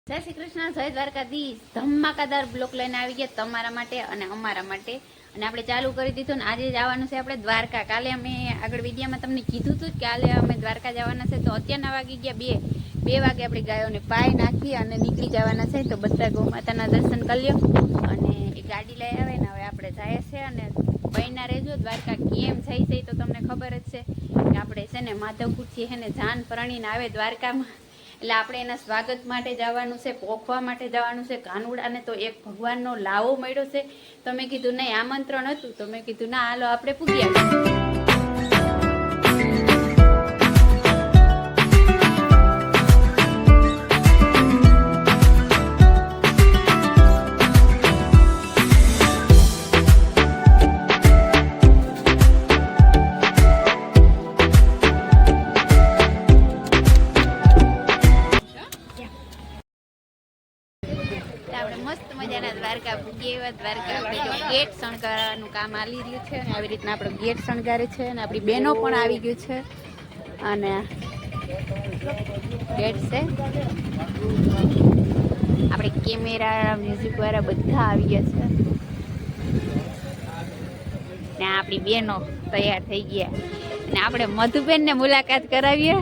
જય શ્રી કૃષ્ણ, જય દ્વારકાધીશ. ધમાકાદાર બ્લોક લઈને આવી ગયા તમારા માટે અને અમારા માટે. અને આપણે ચાલુ કરી દીધું ને આજે જવાનું છે આપણે દ્વારકા. કાલે અમે આગળ વિડીયોમાં તમને કીધું હતું કે કાલે અમે દ્વારકા જવાના છે. તો અત્યારના વાગી ગયા 2 વાગે આપણે ગાયોને પાય નાખી અને નીકળી જવાના છે. તો બધા ગૌ માતાના દર્શન કરી લ્યો અને એ ગાડી લઈ આવે ને હવે આપણે જાય છે. અને બહેના રહેજો. દ્વારકા કેમ થઈ છે તો તમને ખબર જ છે કે આપણે છે ને માધવપુરથી છે ને જાન પરણીને આવે દ્વારકામાં. એટલે આપણે એના સ્વાગત માટે જવાનું છે, પોખવા માટે જવાનું છે. કાનુડાને તો એક ભગવાનનો લાવો મળ્યો છે. તો મેં કીધું નહીં, આમંત્રણ હતું તો મેં કીધું ના હાલો આપણે પૂગી આવીએ. મસ્ત મજાના દ્વારકા પૂગી એવા. દ્વારકા આપણે જો ગેટ શણગારવાનું કામ ચાલી રહ્યું છે અને આવી રીતના આપણો ગેટ શણગારે છે. અને આપણી બહેનો પણ આવી ગયું છે અને ગેટ છે. આપણે કેમેરા મ્યુઝિક વાળા બધા આવી ગયા છે ને આપણી બહેનો તૈયાર થઈ ગયા. અને આપણે મધુબેન ને મુલાકાત કરાવીએ.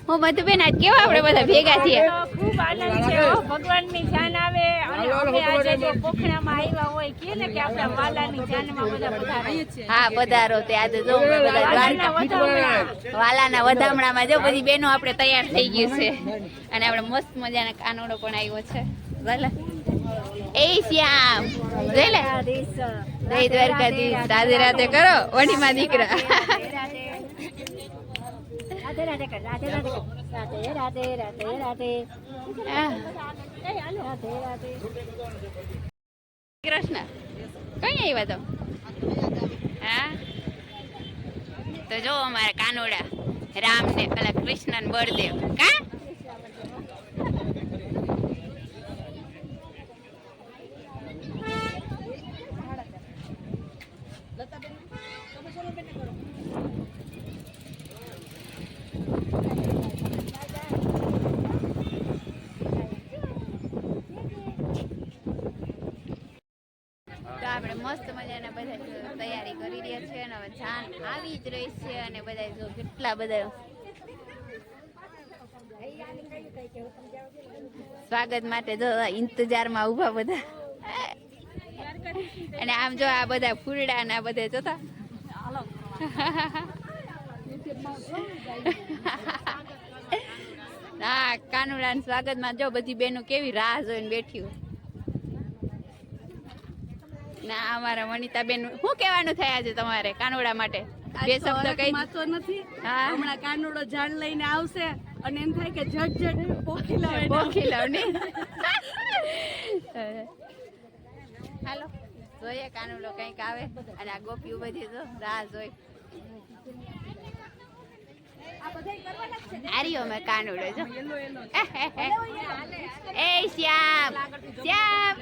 હું મધુબેન આજ કેવા આપણે બધા ભેગા છીએ. ખૂબ આનંદ છે. ભગવાનની જાન આવે અને અમે આજે જો પોખણામાં આવ્યા હોય કે ને કે આપણા વાલાની જાનમાં બધા પધારો. હા પધારો. તે આજે જો બધા દ્વારકા વાલાના વધામણામાં જો બધી બહેનો આપણે તૈયાર થઈ ગયું છે. અને આપણે મસ્ત મજાના કાનોડો પણ આવ્યો છે. વાલા એ શ્યામ જય લે જય દ્વારકાધીશ. રાધે રાધે કરો વડીમાં દીકરા. રાધે રાધે કર, રાધે રાધે કર, રાધે રાધે રાધે રાધે રાધે રાધે. કૃષ્ણ કઈ આવ્યા તો? હા તો જો અમારા કાનોડા રામ ને પેલા કૃષ્ણ ને બળદેવ કા આપણે મસ્ત મજાના બધા તૈયારી કરી રહ્યા છે. અને હવે જાન આવી જ રહી છે. અને બધા જો કેટલા બધા સ્વાગત માટે જો ઇંતજારમાં ઉભા બધા. અને આમ જો આ બધા ફૂલડા ને આ બધા જોતા. હા કાનુડા સ્વાગત માં જો બધી બહેનો કેવી રાહ જોઈને બેઠી હોય. ના અમારા વનિતાબેન શું કહેવાનું થયા છે તમારે કાનુડા માટે? બે શબ્દ કઈ માતો નથી. હા હમણાં કાનુડો જાન લઈને આવશે અને એમ થાય કે ઝટ પોખી લાવે ને. હાલો જોઈએ કાનુડો કઈક આવે. અને આ ગોપીઓ બધી જો રાહ જોઈ. આર્યો મેં કાનુડો જો. એ શ્યામ શ્યામ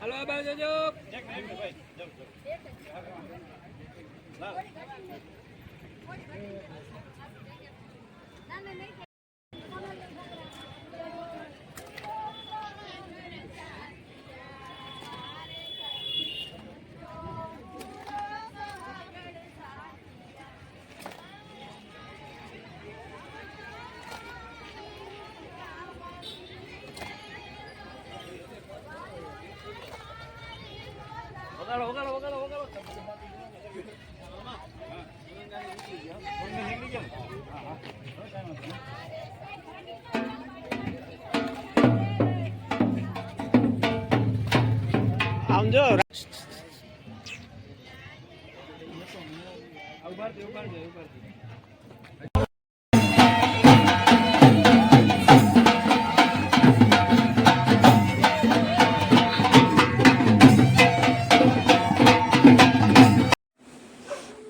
હલો બાજુ જોજો. વગાડો. આમ જો ઉભાર દે.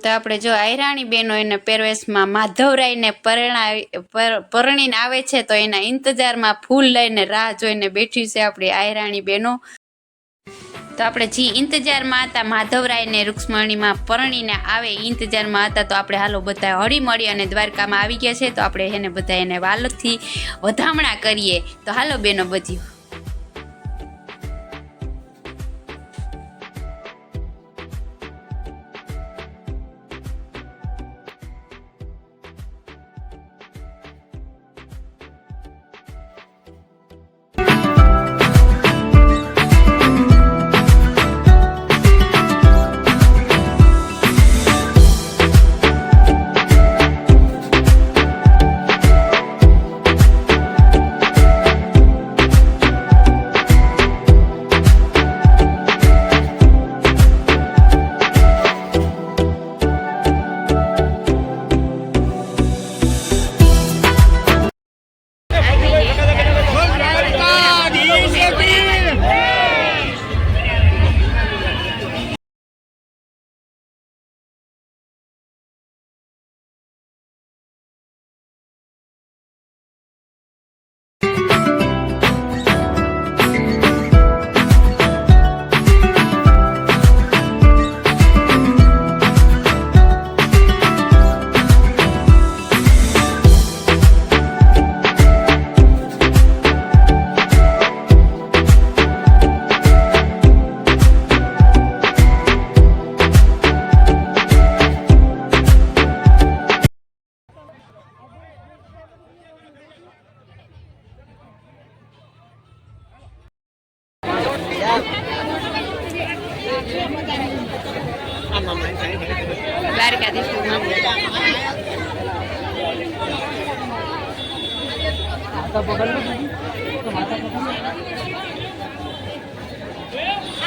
તો આપણે જો આયરાણી બેનો એને પહેરવેશમાં માધવરાયને પરણીને આવે છે તો એના ઇંતજારમાં ફૂલ લઈને રાહ જોઈને બેઠી છે આપણી આયરાણી બેનો. તો આપણે જે ઇંતજારમાં હતા માધવરાય ને રૂક્ષ્મણીમાં પરણીને આવે એ ઇંતજારમાં હતા, તો આપણે હાલો બધા હળી મળી અને દ્વારકામાં આવી ગયા છે. તો આપણે એને બધા એને વાલથી વધામણા કરીએ. તો હાલો બેનો બધ્યું.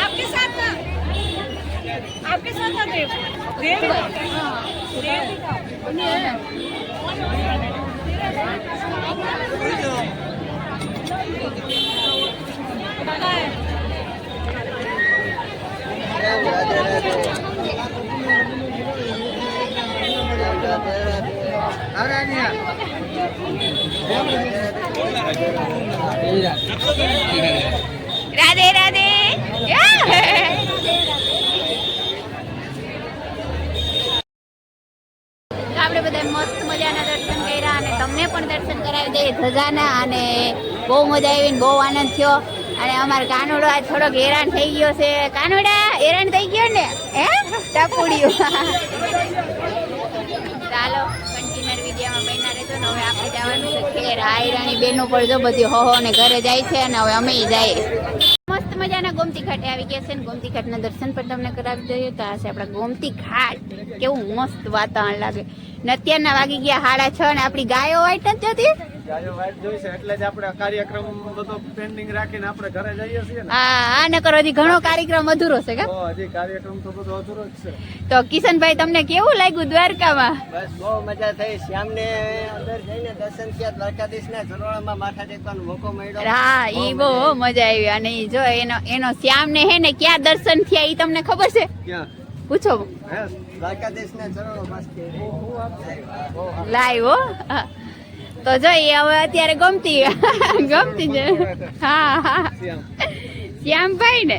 आपके साथ ना आपके साथ ना देव રાધે રાધે. આપણે બધા મસ્ત મજાના દર્શન કર્યા અને તમને પણ દર્શન કરાવી દઈએ ધજાના. અને બહુ મજા આવી ને બહુ આનંદ થયો. અને અમારો કાનુડો આજ થોડોક હેરાન થઈ ગયો છે. કાનુડા હેરાન થઈ ગયો ને? હે ટપુડિયું. ચાલો કન્ટિન્યુઅર વિડીયોમાં બન્યા રહેજો ને. હવે આપણે જવાનું છે ખેર. આયરાની બેનો પણ જો બધી હો ને ઘરે જાય છે અને હવે અમે જઈએ. મસ્ત મજાના ગોમતી ઘાટે આવી ગયા છે ને ગોમતી ઘાટના દર્શન પણ તમને કરાવી દઈએ. તો આ છે આપણા ગોમતી ઘાટ. કેવું મસ્ત વાતાવરણ લાગે ને. અત્યારના વાગી ગયા 6:30 અને આપણી ગાયો વાઈટ નથી જતી. ગાયો વાઈટ જોઈ છે એટલે જ આપણે કાર્યક્રમ બધો પેન્ડિંગ રાખીને આપણે ઘરે જઈએ છીએ ને. હા નકર હજી ઘણો કાર્યક્રમ અધૂરો છે કે? હજી કાર્યક્રમ તો બધો અધૂરો જ છે. તો કિશનભાઈ તમને કેવું લાગ્યું દ્વારકામાં? બસ બહુ મજા થઈ. શ્યામને અંદર જઈને દર્શન થયા. દ્વારકાધીશના ચરણોમાં માથા ટેકવાનો મોકો મળ્યો. હા ઈ બહુ મજા આવી. અને ઈ જો એનો શ્યામ ને હે ને ક્યાં દર્શન થયા ઈ તમને ખબર છે? ક્યાં? પૂછો. દ્વારકાધીશના ચરણો મસ્ત લાઈવ હો. તો જોઈએ હવે અત્યારે ગમતી છે. હા શ્યામભાઈ ને.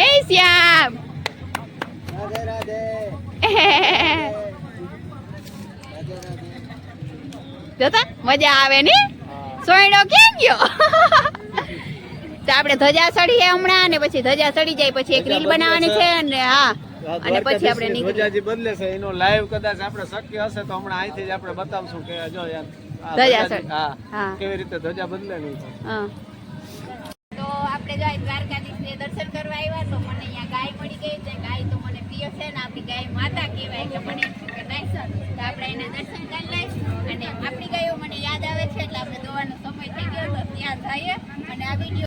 એ શ્યામ રાધે રાધે. જોતા મજા આવે ને. સોયડો કેમ ગયો? તો આપણે ધજા ચડીએ હમણાં ને પછી ધજા ચડી જાય પછી એક રીલ બનાવવાની છે અને હા અને પછી આપણે નીકળી. ધજાજી બદલે છે એનો લાઈવ કદાચ આપણે શક્ય હશે તો હમણાં અહીંથી જ આપણે બતાવશું કે જો યાર ધજા ચડ. હા કેવી રીતે ધજા બદલે નહીં. હા તો આપણે જો દ્વારકાધીશને દર્શન કરવા આવ્યા તો મને અહીંયા ગાય મળી ગઈ છે. ગાય તો મને પ્રિય છે ને આપણી ગાય માતા કહેવાય એટલે મને એમ થયું કે નાઈસ તો આપણે એના દર્શન કરી લઈશ. અને આપણી ગાયો મને યાદ આવે છે એટલે આપણે દોવાનો સમય થઈ ગયો તો ત્યાં જઈએ અને આ વિડીયો